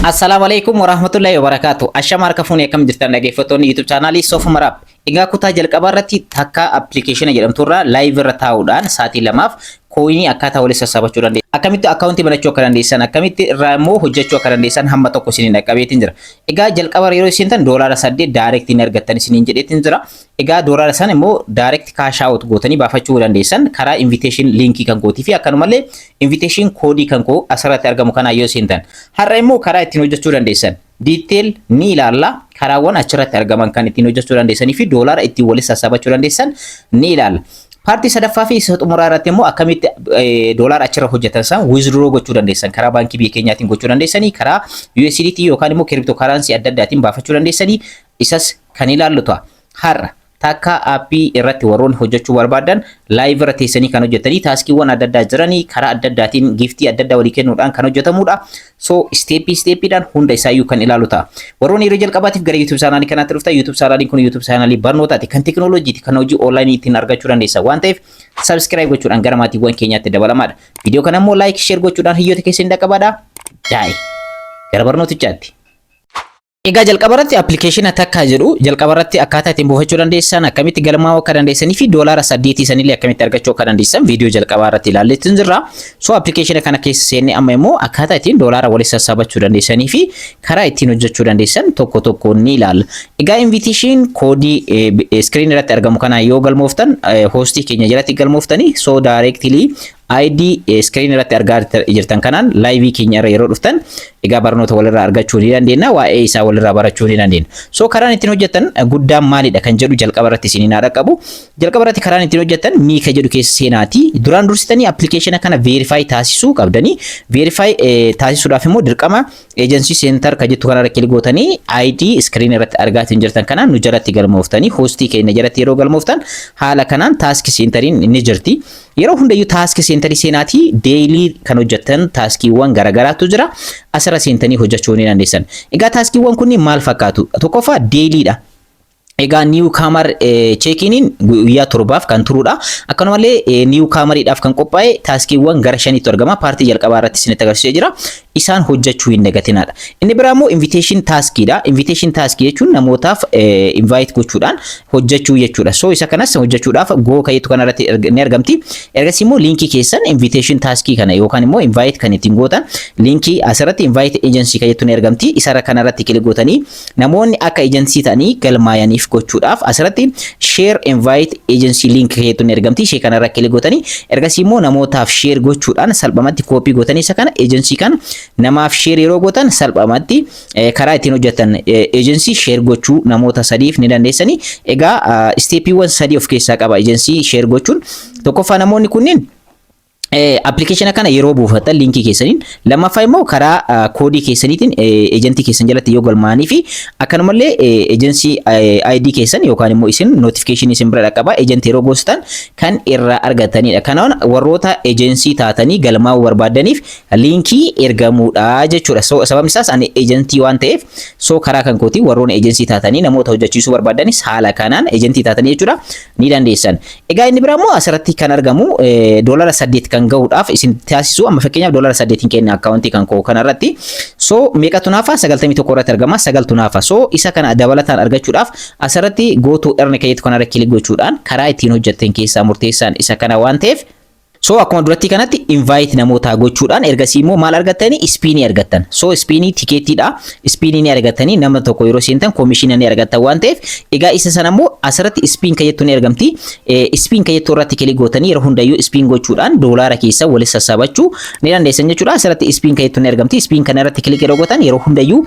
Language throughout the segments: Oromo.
Assalamualaikum warahmatullahi wabarakatuh. Ashama harka fuunee akkam jirtan dhaggeeffattoonni YouTube chaanaalii Sof Maraab. Egaa kutaa jalqabaa irratti takka application jedhamturraa live irra taa'uudhaan sa'aatii 2f kooyinii akkaataa waliin sassabachuu dandeessan. Akkamitti akkaawuntii banachuu akka dandeessan, akkamitti irraa immoo hojjechuu akka dandeessan hamma tokko isiniin qaqqabeetiin jira. Egaa jalqaba yeroo isin tan $8 direct ni argattan isiniin jedheetiin jira. Egaa $8 san immoo direct cash out gootanii baafachuu dandeessan karaa invitation linkii kan gootii fi akkanumallee invitation code kan koo asirratti argamu kana yoo isin tan. Har'a immoo karaa ittiin hojjechuu dandeessan. Detail ni ilaalla. Karaawwan achirratti argaman kan ittiin hojjechuu dandeessanii fi $1 ittiin waliin sassabachuu dandeessan ni ilaalla. Paartii sadaffaa fi isa xumuraa irratti immoo akkamitti $1 achirra hojjetan san withdraw gochuu dandeessan karaa baankii biyya keenyaatiin gochuu dandeessanii karaa USDT yookaan immoo cryptocurrency adda addaatiin baafachuu dandeessanii isas kan ilaallu ta'a. Har'a takka aappii irratti warroon hojjechuu barbaadan live irra teessanii kan hojjetanii taaskiiwwan adda addaa jiranii karaa adda addaatiin giftii adda addaa walii kennuudhaan kan hojjetamudha. So steepiidhaan hunda isaayyuu kan ilaalu ta'a. Warroon yeroo jalqabaatiif gara YouTube chaanaalii kanaatti dhuftan YouTube chaanaaliin kun YouTube chaanaalii barnootaati kan teknooloojiiti kan hojii online ittiin argachuu dandeessan waan ta'eef subscribe gochuudhaan gara maatiiwwan keenyaatti dabalamaadha. Viidiyoo kana immoo like share gochuudhaan hiyyoota keessan dhaqqabaadha. Daa'e gara barnootichaatti. Egaa jalqaba irratti application takka jedhu jalqaba irratti akkaataa ittiin buufachuu dandeessan akkamitti galmaa'uu akka dandeessanii fi $8 sanillee akkamitti argachuu akka dandeessan viidiyoo jalqaba irratti ilaalleetiin jirra. So application kana keessa seenne amma immoo akkaataa ittiin $1 waliin sassabachuu dandeessanii fi karaa ittiin hojjechuu dandeessan tokko tokko ni ilaalla. Egaa invitation code screen irratti argamu kana yoo galmooftan hostii keenya jalatti galmooftanii so directly ID screen irratti argaa jirtan kanaan live keenya irra yeroo dhuftan egaa barnoota walirraa argachuu ni dandeenya waa'ee isaa walirraa barachuu ni dandeenya. So karaan ittiin hojjetan guddaan maalidha kan jedhu jalqaba irratti isiniin haa dhaqqabu. Jalqaba irratti karaan ittiin hojjetan miika jedhu keessa seenaati. Duraan dursitanii application kana verify taasisuu qabdanii. Verify taasisuudhaaf immoo dirqama agency center kan jettu kanarra kilik gootanii ID screen irratti argaa jirtan kanaan nu jalatti galmooftanii hostii keenya jalatti yeroo galmooftan haala kanaan task centeriin ni jirti. Yeroo hundayyuu task centerii seenaatii daily kan hojjetan taskiiwwan garagaraatu jira. Asirra seentanii hojjechuu ni dandeessan. Egaa taskiiwwan kunniin maal fakkaatu? Tokkoffaa dailyidha. Egaa newcomer check-iniin guyyaa 7f kan turudha. Akkanumallee newcomeriidhaaf kan qophaa'e taskiiwwan gara 5tu argama. Paartii jalqabaa irratti isinitti agarsiisee jira. Isaan hojjechuu hin dagatinaadha. Inni biraa immoo invitation taskiidha. Invitation task jechuun namootaaf invite gochuudhaan hojjechuu jechuudha. So isa kanas hojjechuudhaaf go kayetu kanarratti ni argamti. Ergasii immoo linkii keessan invitation taskii kana yookaan immoo invite kan ittiin gootan linkii asirratti invite agency kayetu ni argamti. Isarra kanarratti kilik gootanii namoonni akka agency ta'anii galmaayaniif gochuudhaaf asirratti share invite agency link kayetu ni argamti. Ishee kanarra kilik gootanii ergasii immoo namootaaf share gochuudhaan salphamatti copy gootanii isa kana agency kana namaaf share yeroo gootan salphamatti karaa ittiin hojjetan agency share gochuu namoota sadiif ni dandeessanii. Egaa steepiiwwan 3 of keessaa qaba agency share gochuun. Tokkoffaa namoonni kunniin application kana yeroo buufatan linkii keessaniin lammaffaa immoo karaa koodii keessaniitiin agentii keessan jalatti yoo galmaa'anii fi akkanumallee agency ID keessan yookaan immoo isin notification isin bira dhaqqaba agentii yeroo goostan kan irraa argatanidha. Kanaaf warroota agency taatanii galmaa'uu barbaadaniif linkii ergamuudha jechuudha. So sababni isaas ani agentii waan ta'eef so karaa kan kooti warroon agency taatanii namoota hojjechiisuu barbaadanis haala kanaan agentii taatanii jechuudha ni dandeessan. Egaa inni biraa immoo asirratti kan argamu $8 kan gahuudhaaf isin taasisu amma fakkeenyaaf $8 kenna akkaawuntii kan koo kanarratti. So meeqa tunaafa 91 irratti argama 9 tunaafa. So isa kana dabalataan argachuudhaaf asirratti go to earn kayetu kanarra kilik gochuudhaan karaa ittiin hojjetan keessaa murteessaan isa kana waan ta'eef so akkuma duratti kanatti invite namoota gochuudhaan ergasii immoo maal argattanii spinii argattan. So spinii tikeettiidha. Spinii ni argattanii nama tokko yeroo seentan komishina ni argattan waan ta'eef egaa isa sana immoo asirratti spin kayyattu ni argamti. Spin kayyattu irratti kilik gootanii yeroo hundayyuu spin gochuudhaan $1 keessa waliin sassabachuu ni dandeessan jechuudha. Asirratti spin kayyattu ni argamti. Spin kana irratti kilik yeroo gootan yeroo hundayyuu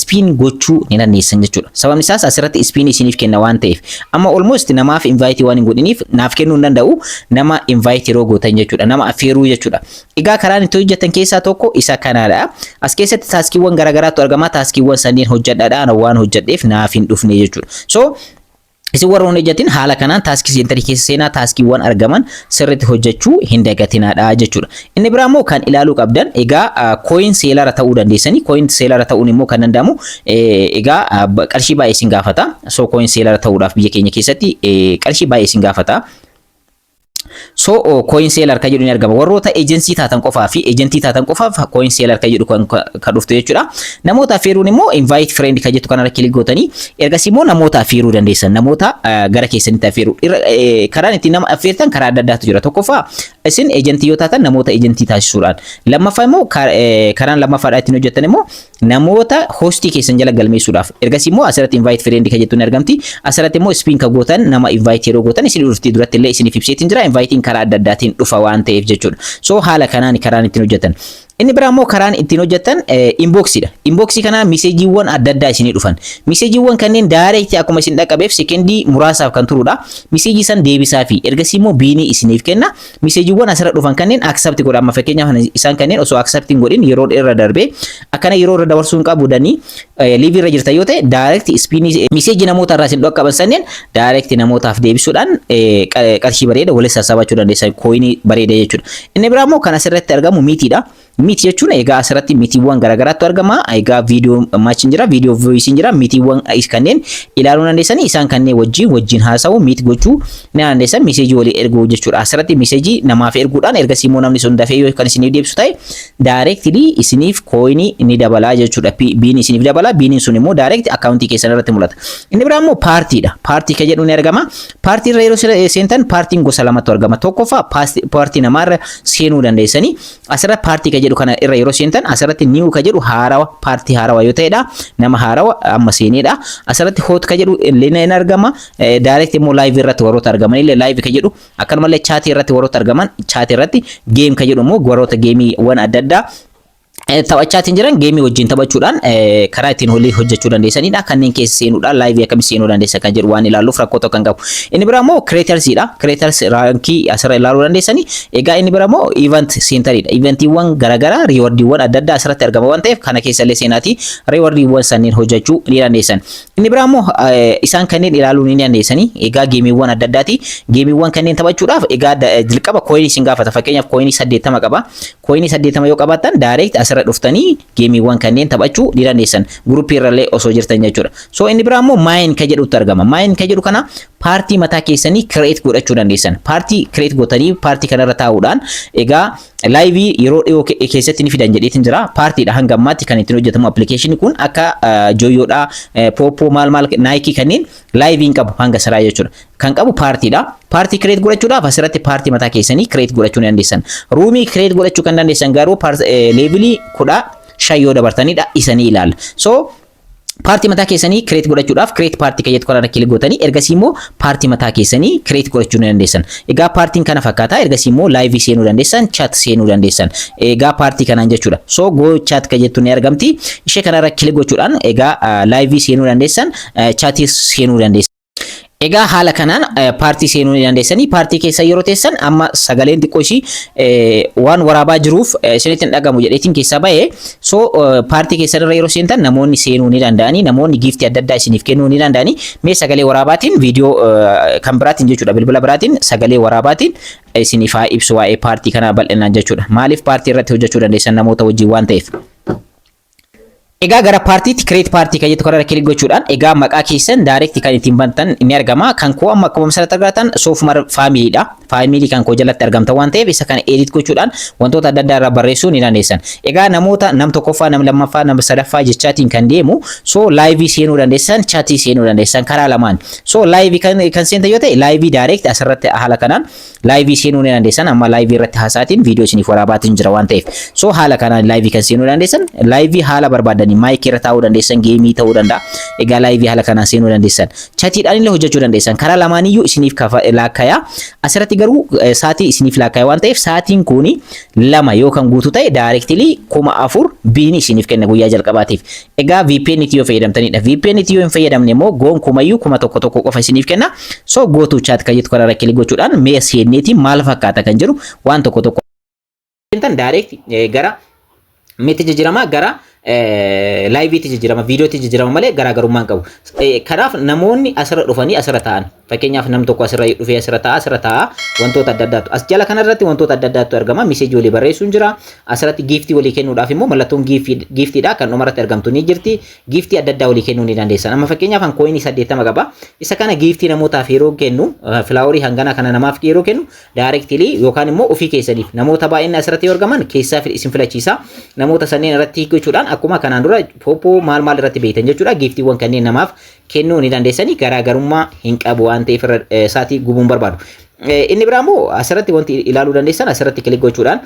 spin gochuu ni dandeessan jechuudha. Sababni isaas asirratti spin isiniif kenna waan ta'eef amma almost namaaf invite waan hin godhiniif naaf kennuu hin danda'u nama invite yeroo gootan jechuudha nama affeeruu jechuudha. Egaa karaan itti hojjetan keessaa tokko isa kanaadha. As keessatti taaskiiwwan garagaraatu argama. Taaskiiwwan sanniin hojjedhaadhaan waan hojjedheef naaf hin dhufne jechuudha. So isin warra hojjetin haala kanaan taaskii seenterii keessa seenaa taaskiiwwan argaman sirriitti hojjechuu hin dagatinaadha jechuudha. Inni biraa immoo kan ilaaluu qabdan egaa coin seelara ta'uu dandeessanii. Coin seelara ta'uun immoo kan danda'amu egaa qarshii baay'ee isin gaafata. So coin seelara ta'uudhaaf biyya keenya keessatti qarshii baay'ee isin gaafata. So coin seller ka jedhu ni argama. Warroota agency taatan qofaa fi agentii taatan qofaaf coin seller ka jedhu kan dhuftu jechuudha. Namoota affeeruun immoo invite friend ka jettu kanarra kilik gootanii ergasii immoo namoota affeeruu dandeessan. Namoota gara keessanitti affeeruu. Karaan ittiin nama affeertan karaa adda addaatu jira. Tokkoffaa isin agentii yoo taatan namoota agentii taasisuudhaan. Lammaffaa immoo karaan lammaffaadhaa ittiin hojjettan immoo namoota hostii keessan jala galmeessuudhaaf. Ergasii immoo asirratti invite friend ka jettu ni argamti. Asirratti immoo spin ka gootan nama invite yeroo gootan isin dhufti duratti illee isiniif ibseetiin jira. Inviting karaa adda addaatiin dhufa waan ta'eef jechuudha. So haala kanaan karaan ittiin hojjetan. Inni biraa immoo karaan ittiin hojjetan inboxidha. Inboxii kana meseejiiwwan adda addaa isinii dhufan. Meseejiiwwan kanneen direct akkuma isin dhaqqabeef sekendii muraasaaf kan turudha. Meseejii san deebisaa fi ergasii immoo biinii isiniif kenna. Meseejiiwwan asirra dhufan kanneen accept godha. Amma fakkeenyaaf isaan kanneen osoo accept hin godhin yeroo irra darbee akkana yeroo irra dabarsuun qabudanii live irra jirta yoo ta'e direct spinii meseejii namoota irraa isin dhaqqaban sanneen direct namootaaf deebisuudhaan qarshii bareeda walitti sassabachuu dandeessan coinii bareeda jechuudha. Inni biraa immoo kan asirratti argamu miitiidha. Miti jechuun egaa asirratti mitiiwwan garaagaraatu argama. Egaa viidiyoo match jira, viidiyoo voice jira, mitiiwwan kanneen ilaaluu dandeessanii isaan kanneen wajjin haasa'uu miti gochuu ni dandeessan meseejii walii erguu jechuudha. Asirratti meseejii namaaf erguudhaan ergasii immoo namni sun dafee yoo kan isiniif deebisu ta'e directly isiniif coinii ni dabalaa jechuudha. Biin isiniif dabala, biiniin sun immoo direct accountii keessan irratti mul'ata. Inni biraa immoo paartiidha. Paartii ka jedhu ni argama. Paartii irra yeroo seentan paartiin gosa lamatu argama. Tokkoffaa paartii namaarra seenuu dandeessanii asirratti paartii ka jedhu kana irra yeroo seentan asirratti new ka jedhu haarawa paartii haarawa yoo ta'edha nama haarawa amma seenedha. Asirratti hot ka jedhu illee ni argama. Direct immoo live irratti warroota argaman illee live ka jedhu akkanumallee chat irratti warroota argaman chat irratti game ka jedhu immoo warroota geemii wan adda addaa taphachaatiin jiran geemii wajjin taphachuudhaan karaa ittiin hojjechuu dandeessanidha. Kanneen keessa seenuudhaan live akkamitti seenuu dandeessan kan jedhu waan ilaalluuf rakkoo tokko kan qabu. Inni biraa immoo creators'idha. Creators raankii asirra ilaaluu dandeessanii. Egaa inni biraa immoo event center'idha. Eventiiwwan garaagaraa riiwardiiwwan adda addaa asirratti argama waan ta'eef kana keessa illee seenaatii riiwardiiwwan sanneen hojjechuu ni dandeessan. Inni biraa immoo isaan kanneen ilaaluu ni dandeessanii. Egaa geemiiwwan adda addaati. Geemiiwwan kanneen taphachuudhaaf egaa jalqaba coinii isin gaafata. Fakkeenyaaf coinii 80 qaba. Coinii 80 yoo qabaattan direct asirra dhuftanii geemiiwwan kanneen taphachuu ni dandeessan. Guruupii irrallee osoo jirtan jechuudha. So inni biraa immoo mine ka jedhutu argama. Mine ka jedhu kana paartii mataa keessanii create godhachuu dandeessan. Paartii create gootanii paartii kanarra taa'uudhaan egaa live yeroo dhiyoo keessatti ni fidan jedheetiin jira. Paartiidha hanga ammaatti kan ittiin hojjetamu application kun akka Joyoodha, Popo maal Nike kanneen live hin qabu hanga saraa jechuudha. Kan qabu paartiidha. Paartii create godhachuudhaaf asirratti paartii mataa keessanii create godhachuu ni dandeessan. Ruumii create godhachuu kan dandeessan garuu levelii 15 yoo dabartanidha isanii ilaala. So paartii mataa keessanii create godhachuudhaaf create paartii ka jedhu kanarra kilik gootanii ergasii immoo paartii mataa keessanii create godhachuu ni dandeessan. Egaa paartiin kana fakkaata. Ergasii immoo live seenuu dandeessan, chat seenuu dandeessan. Egaa paartii kanaan jechuudha. So go chat ka jettu ni argamti. Ishee kanarra kilik gochuudhaan egaa live seenuu dandeessan, chat seenuu dandeessan. Egaa haala kanaan paartii seenuu ni dandeessanii. Paartii keessa yeroo teessan amma sagaleen xiqqoo ishii waan waraabaa jiruuf isinitti hin dhagamu jedheetiin keessaa ba'ee. So paartii keessa irra yeroo seentan namoonni seenuu ni danda'anii, namoonni giiftii adda addaa isiniif kennuu ni danda'anii. Mee sagalee waraabaatiin viidiyoo kan biraatiin jechuudha, bilbila biraatiin sagalee waraabaatiin isiniif haa ibsu waa'ee paartii kanaa bal'inaan jechuudha. Maaliif paartii irratti hojjechuu dandeessan namoota wajjin waan ta'eef. Egaa gara paartiitti create paartii kan jettu kanarra kilik gochuudhaan egaa maqaa keessan direct kan ittiin bantan ni argama. Kan koo amma akkuma asirratti argatan soofumar faamiliidha. Faamilii kan koo jalatti argamta waan ta'eef isa kana edit gochuudhaan wantoota adda addaa irraa barreessuu ni dandeessan. Egaa namoota nam tokkoffaa, nam lammaffaa, nam sadaffaa jechaatiin kan deemu so live seenuu dandeessan, chat seenuu dandeessan karaa lamaan. So live kan seentan yoo ta'e live direct asirratti haala kanaan live seenuu ni dandeessan. Amma live irratti haasaatiin viidiyoo isiniif waraabaatiin jira waan ta'eef. So haala kanaan live kan seenuu dandeessan, live haala barbaadan maayikii irra taa'uu dandeessan, geemii ta'uu danda'a. Egaa live haala kanaan seenuu dandeessan. Chatiidhaan illee hojjechuu dandeessan. Karaa lamaaniyyuu isiniif laakkayaa. Asirratti garuu saatii isiniif laakkayaa waan ta'eef saatiin kuni 2 yoo kan guutuu ta'e directly 4,000 biini isiniif kenna guyyaa jalqabaatiif. Egaa VPN itti yoo fayyadamtanidha. VPN itti yoo hin fayyadamne immoo gonkumayyuu 1,000 qofa isiniif kenna. So go to chat kan jettu kanarra kilik gochuudhaan mee seenneetiin maal fakkaata kan jedhu waan tokko direct gara meetti jijjiirama gara laayiviitti jijjiirama viidiyootti jijjiirama malee garaagarummaan qabu. Kanaaf namoonni asirra dhufanii asirra ta'an fakkeenyaaf nam tokko asirra dhufee asirra ta'a wantoota adda addaatu as jala kanarratti wantoota adda addaatu argama miseejii walii barreessuun jira asirratti giiftii walii kennuudhaaf immoo mallattoon giiftiidha kan dhumarratti argamtu ni jirti giiftii adda addaa walii kennuu ni dandeessan amma fakkeenyaaf kan kooyinii 80 qaba isa kana giiftii namootaaf yeroo kennu filaaworii hangana kana namaaf yeroo kennu daayirektilii yookaan immoo ofii keessaniif namoota baay'inni asirratti argaman keessaa isin filachiisa namoota sanneen irratti hiikuudhaan akkuma kanaan dura poopoo maal irratti beektan jechuudha giiftiiwwan kanneen namaaf kennuu ni dandeessanii garaagarummaa hin qabu waan ta'eef isaatii gubuun barbaadu. Inni biraa immoo asirratti wanti ilaaluu dandeessan asirratti kilik gochuudhaan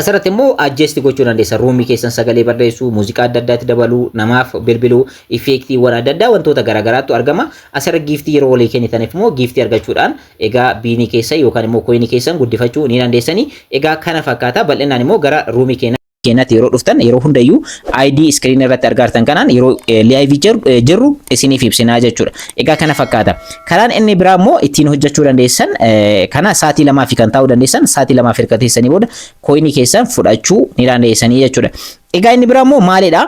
asirratti immoo adjust gochuu dandeessan ruumii keessan sagalee barreessuu muuziqaa adda addaatti dabaluu namaaf bilbiluu effeektiiwwan adda addaa wantoota garaagaraatu argama asirra giiftii yeroo walii kennitaniif immoo giiftii argachuudhaan egaa biinii keessan yookaan immoo kooyinii keessan guddifachuu ni dandeessanii egaa kana fakkaata bal'inaan immoo gara ruumii keenyatti yeroo dhuftan yeroo hundayyuu ID screen irratti argartan kanaan yeroo live jirru isiniif ibsinaa jechuudha. Egaa kana fakkaata. Karaan inni biraa immoo ittiin hojjechuu dandeessan kana sa'aatii 2 kan taa'uu dandeessan sa'aatii 2 erga teessanii booda kooyinii keessan fudhachuu ni dandeessanii jechuudha. Egaa inni biraa immoo maalidha?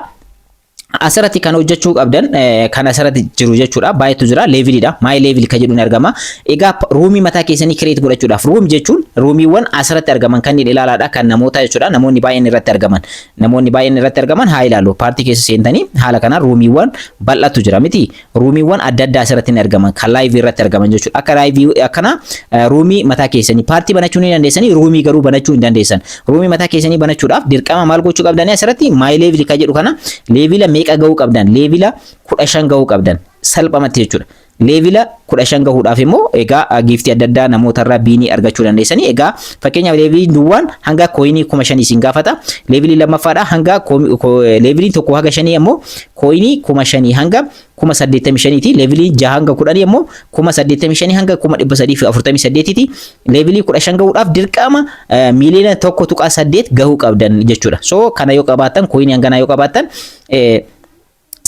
Asirratti kan hojjechuu qabdan kan asirratti jiru jechuudha baay'eetu jira leeviliidha maay leevil kan jedhuun argama egaa ruumii mataa keessanii kireet godhachuudhaaf ruumii jechuun ruumiiwwan asirratti argaman kanneen ilaalaadha kan namoota jechuudha namoonni baay'een irratti argaman haa ilaalu paartii keessa seentanii haala kanaan ruumiiwwan bal'atu jira miti ruumiiwwan adda addaa asirratti ni argaman kan laayivii irratti argaman jechuudha akka laayivii akkana ruumii mataa keessanii paartii banachuu ni dandeessanii ruumii garuu banachuu hin dandeessan ruumii mataa keessanii banachuudhaaf dirqama maal gochuu qabdanii asirratti maay leevil kan jedhu kana leevila meeqa gahuu qabdan leevila 15 gahuu qabdan salphamatti jechuudha leevila 15 gahuudhaaf immoo egaa giiftii adda addaa namootarraa biinii argachuu dandeessanii egaa fakkeenyaaf leeviliin duwwaan hanga kooyinii 5,000 isin gaafata leevilii lammaffaadha hanga leeviliin tokko haga 5 immoo kooyinii 5,000 hanga 85,000 ti leevilii 6 hanga 10 immoo 85,000 hanga 348 ti leevilii 15 gahuudhaaf dirqama miliyoona 1.8 gahuu qabdan jechuudha so kana yoo qabaattan kooyinii hangana yoo qabaattan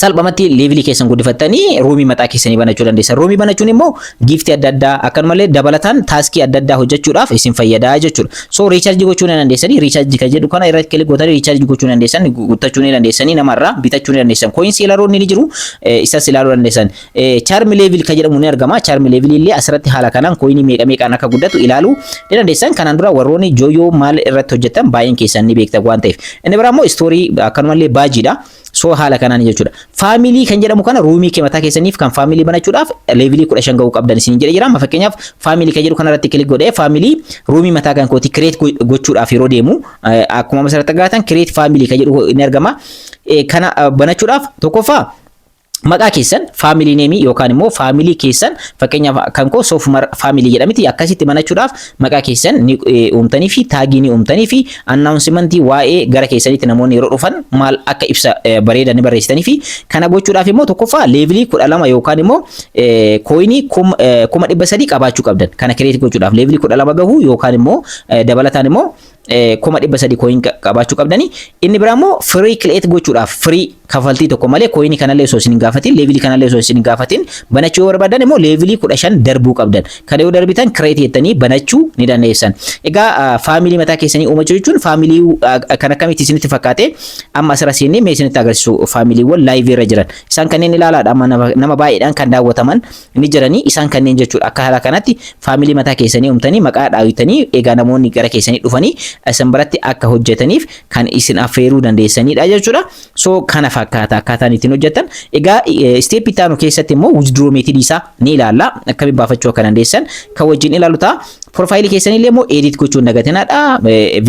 salphamatti leevilii keessan guddifattanii ruumii mataa keessanii banachuu dandeessan. Ruumii banachuun immoo giiftii adda addaa akkanumallee dabalataan taaskii adda addaa hojjechuudhaaf isin fayyadaa jechuudha. So riichaarjii gochuu ni dandeessanii riichaarjii kan jedhu kana irratti kilik gootanii riichaarjii gochuu ni dandeessan guuttachuu ni dandeessanii namarraa bitachuu ni dandeessan. Kooyinsii ilaaluun ni jiru isas ilaaluu dandeessan. Chaarmi leevil kan jedhamu ni argama. Chaarmi leevil illee asirratti haala kanaan kooyinii meeqaan akka guddatu ilaaluu ni dandeessan. Kanaan dura warroonni jooyoo maal irratti hojjetan baay'een keessan ni beektan waan ta'eef. Inni biraa immoo istoorii akkanumallee baajiidha. So haala kanaan jechuudha. Faamilii kan jedhamu kana ruumii kee mataa keessaniif kan faamilii banachuudhaaf leevilii 15 gahuu qabdan isin jedhee jira. Fakkeenyaaf faamilii kan jedhu kanarratti kilik godhee faamilii ruumii mataa kan kooti kireet gochuudhaaf yeroo deemu akkuma asirratti agartan kireet faamilii kan jedhu ni argama. Kana banachuudhaaf tokkoffaa maqaa keessan faamilii neemii yookaan immoo faamilii keessan fakkeenyaaf kan koo soofumar faamilii jedhamiti akkasitti banachuudhaaf maqaa keessan ni uumtanii fi taagii ni uumtanii fi annaawunsimentii waa'ee gara keessanitti namoonni yeroo dhufan maal akka ibsa bareedan ni barreessitanii fi kana gochuudhaaf immoo tokkoffaa leevilii 12 yookaan immoo kooyinii 300 qabaachuu qabdan kana kireet gochuudhaaf leevilii 12 gahuu yookaan immoo dabalataan immoo 300 kooyin qabaachuu qabdani inni biraa immoo free create gochuudhaaf free kafaltii tokko malee kooyinii kanallee osoo isin gaafatin leevilii kanallee osoo isin gaafatin banachuu barbaadan immoo leevilii 15 darbuu qabdan kana yoo darbitan create jettanii banachuu ni dandeessan egaa faamilii mataa keessanii uumachuu jechuun faamilii kan akkamitti isinitti fakkaate amma asirra seennee mee isinitti agarsiisu faamiliiwwan live irra jiran isaan kanneen ilaalaadha amma nama baay'eedhaan kan daawwataman ni jiranii isaan kanneen jechuudha akka haala kanatti faamilii mataa keessanii uumtanii maqaa dhaawitanii egaa namoonni gara keessanii dhufanii isin biratti akka hojjetaniif kan isin affeeruu dandeessanidha jechuudha. So kana fakkaata akkaataan ittiin hojjetan. Egaa step itti aanu keessatti immoo withdraw method isaa ni ilaalla. Akkamitti baafachuu akka dandeessan kan wajjin ilaalu ta'a. Profaayilii keessanillee immoo edit gochuun dagatinaadha.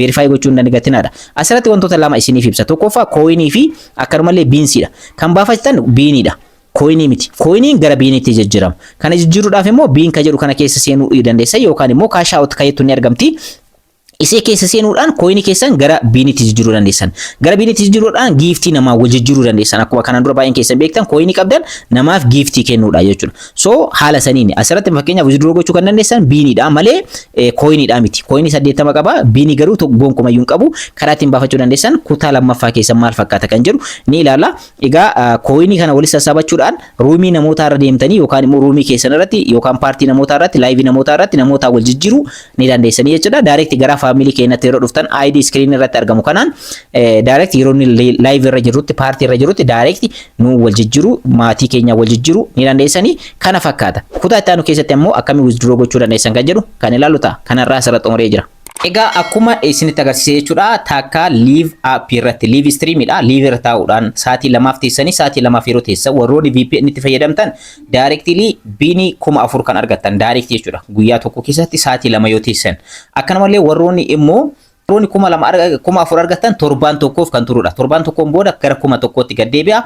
Verify gochuun dagatinaadha. Asirratti wantoota lama isiniif ibsa. Tokkoffaa kooyinii fi akkanumallee biinsiidha. Kan baafatan biinidha. Kooyinii miti. Kooyiniin gara biinitti jijjiirama. Kana jijjiiruudhaaf immoo biin kan jedhu kana keessa seenuu dandeessa yookaan immoo cash out kan jettu ni argamti. Isee keessa seenuudhaan kooyinii keessan gara biinitti jijjiiruu dandeessan. Gara biinitti jijjiiruudhaan giiftii namaa wal jijjiiruu dandeessan. Akkuma kanaan dura baay'een keessan beektan kooyinii qabdan namaaf giiftii kennuudha jechuudha. So haala saniin asirratti fakkeenyaaf withdraw gochuu kan dandeessan biiniidha malee kooyiniidha miti. Kooyinii 80 qaba biinii garuu gonkumayyuu hin qabu. Karaa ittiin baafachuu dandeessan kutaa lammaffaa keessan maal fakkaata kan jedhu ni ilaalla. Egaa kooyinii kana walitti sassaabachuudhaan ruumii namootaa irra deemtanii yookaan immoo ruumii keessan irratti yookaan paartii namootaa irratti laayivii namootaa irratti namoota wal jijjiiruu ni dandeessanii jechuudha. Direct gara family keenyatti yeroo dhuftan ID screen irratti argamu kanaan direct yeroo live irra jirrutti party irra jirrutti direct nu wal jijjiru maatii keenya wal jijjiru ni dandeessanii kana fakkaata. Kutaa itti aanu keessatti ammoo akkami withdraw gochuu dandeessan kan jedhu kan ilaallu ta'a. Kanarraa asirratti xumuree jira. Egaa akkuma isinitti agarsiisee jechuudha takka live app irratti live stream dha live irra taa'uudhaan sa'aatii 2 teessanii sa'aatii 2 yeroo teessan warroonni VPN itti fayyadamtan directly binii 1000 kan argattan direct jechuudha guyyaa tokko keessatti sa'aatii 2 yoo teessan akkasumallee warroonni immoo warroonni 1000 argattan torbaan tokkoof kan turudha torbaan tokkoon booda gara 1000tti gad deebi'a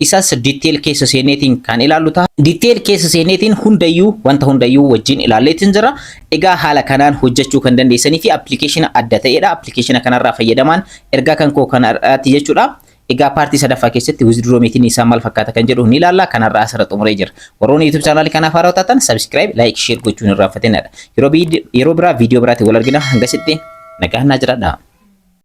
isas detail keessa seeneetiin kan ilaallu ta'a detail keessa seeneetiin hundayyuu wanta hundayyuu wajjin ilaalleetiin jira. Egaa haala kanaan hojjechuu kan dandeessanii fi application adda ta'edha. Application kanarraa fayyadamaan ergaa kan koo kanarraatti jechuudha. Egaa paartii sadaffaa keessatti withdraw meetiin isaa maal fakkaata kan jedhu ni ilaalla. Kanarraa asirratti xumuree jira. Warroonni YouTube channel kanaaf haaraa taatan subscribe, like, share gochuun irraa fayyadamaa. Yeroo biraa viidiyoo biraatiin wal argina hanga sitti nagaan jiraadhaa.